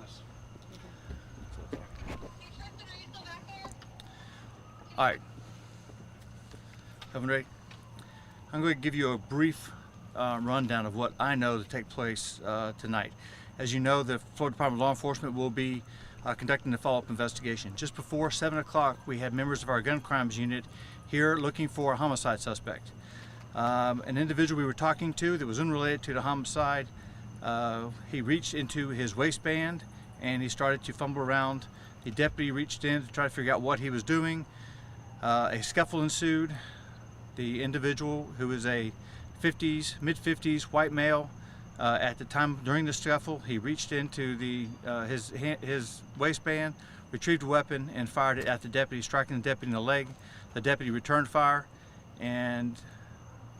witness. All right, Governor Ray, I'm going to give you a brief rundown of what I know to take place tonight. As you know, the Florida Department of Law Enforcement will be conducting a follow-up investigation. Just before 7 o'clock, we had members of our gun crimes unit here looking for a homicide suspect. An individual we were talking to that was unrelated to the homicide, he reached into his waistband and he started to fumble around. The deputy reached in to try to figure out what he was doing. A scuffle ensued. The individual, who was a mid-50s white male, at the time during the scuffle, he reached into his waistband, retrieved a weapon, and fired it at the deputy, striking the deputy in the leg. The deputy returned fire, and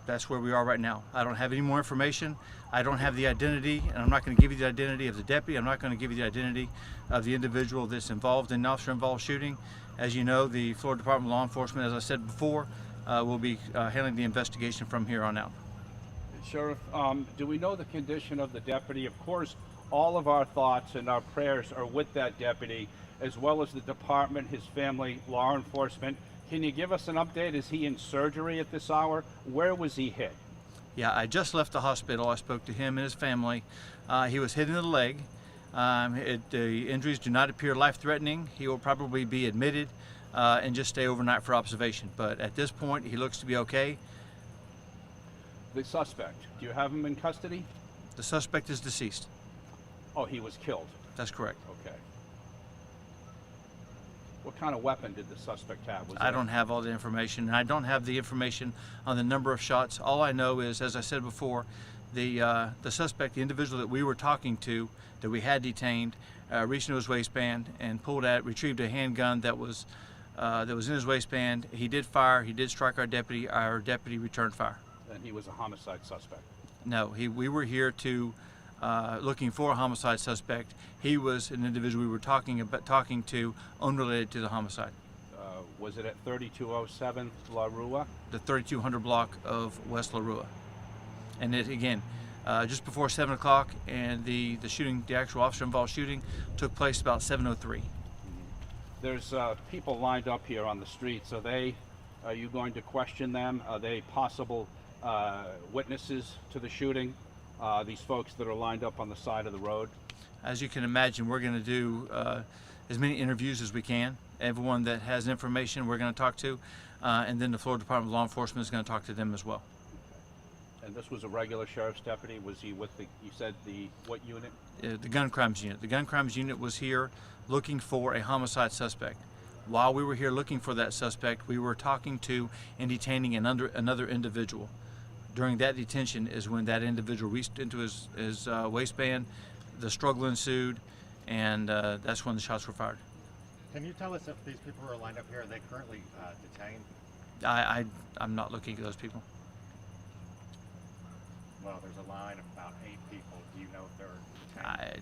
that's where we are right now. I don't have any more information. I don't have the identity, and I'm not going to give you the identity of the deputy. I'm not going to give you the identity of the individual that's involved in the officer-involved shooting. As you know, the Florida Department of Law Enforcement, as I said before, will be handling the investigation from here on out. Sheriff, do we know the condition of the deputy? Of course, all of our thoughts and our prayers are with that deputy, as well as the department, his family, law enforcement. Can you give us an update? Is he in surgery at this hour? Where was he hit? Yeah, I just left the hospital. I spoke to him and his family. He was hit in the leg. The injuries do not appear life-threatening. He will probably be admitted and just stay overnight for observation. But at this point, he looks to be okay. The suspect, do you have him in custody? The suspect is deceased. Oh, he was killed. That's correct. Okay. What kind of weapon did the suspect have? I don't have all the information, and I don't have the information on the number of shots. All I know is, as I said before, the suspect, the individual that we were talking to, that we had detained, reached into his waistband and retrieved a handgun that was in his waistband. He did fire. He did strike our deputy. Our deputy returned fire. And he was a homicide suspect? No, we were here to looking for a homicide suspect. He was an individual we were talking to, unrelated to the homicide. Was it at 3207 La Rua? The 3200 block of West La Rua. And it, again, just before 7 o'clock, and the shooting, the actual officer-involved shooting, took place about 7:03. There's people lined up here on the streets. Are you going to question them? Are they possible witnesses to the shooting? These folks that are lined up on the side of the road? As you can imagine, we're going to do as many interviews as we can. Everyone that has information we're going to talk to, and then the Florida Department of Law Enforcement is going to talk to them as well. Okay. And this was a regular sheriff's deputy? Was he with you said what unit? The gun crimes unit. The gun crimes unit was here looking for a homicide suspect. While we were here looking for that suspect, we were talking to and detaining another individual. During that detention is when that individual reached into his waistband, the struggle ensued, and that's when the shots were fired. Can you tell us if these people who are lined up here, are they currently detained? I'm not looking at those people. Well, there's a line of about 8 people. Do you know if they're detained?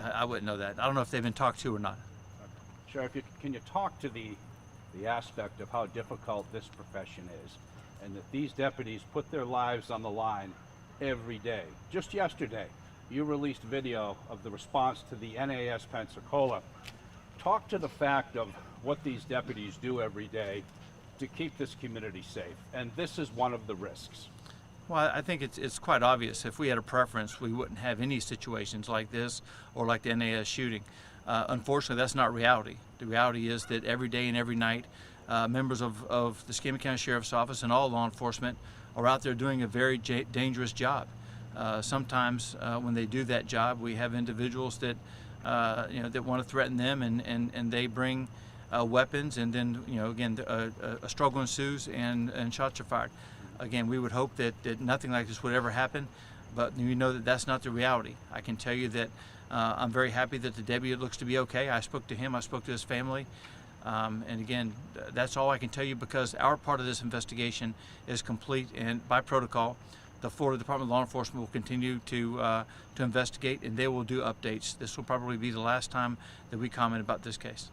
I wouldn't know that. I don't know if they've been talked to or not. Okay. Sheriff, can you talk to the aspect of how difficult this profession is, and that these deputies put their lives on the line every day? Just yesterday, you released video of the response to the NAS Pensacola. Talk to the fact of what these deputies do every day to keep this community safe, and this is one of the risks. Well, I think it's quite obvious. If we had a preference, we wouldn't have any situations like this or like the NAS shooting. Unfortunately, that's not reality. The reality is that every day and every night, members of the Escambia County Sheriff's Office and all law enforcement are out there doing a very dangerous job. Sometimes when they do that job, we have individuals that that want to threaten them, and they bring weapons, and then again a struggle ensues and shots are fired. Again, we would hope that nothing like this would ever happen, but we know that that's not the reality. I can tell you that I'm very happy that the deputy looks to be okay. I spoke to him, I spoke to his family, and again, that's all I can tell you, because our part of this investigation is complete, and by protocol, the Florida Department of Law Enforcement will continue to investigate, and they will do updates. This will probably be the last time that we comment about this case.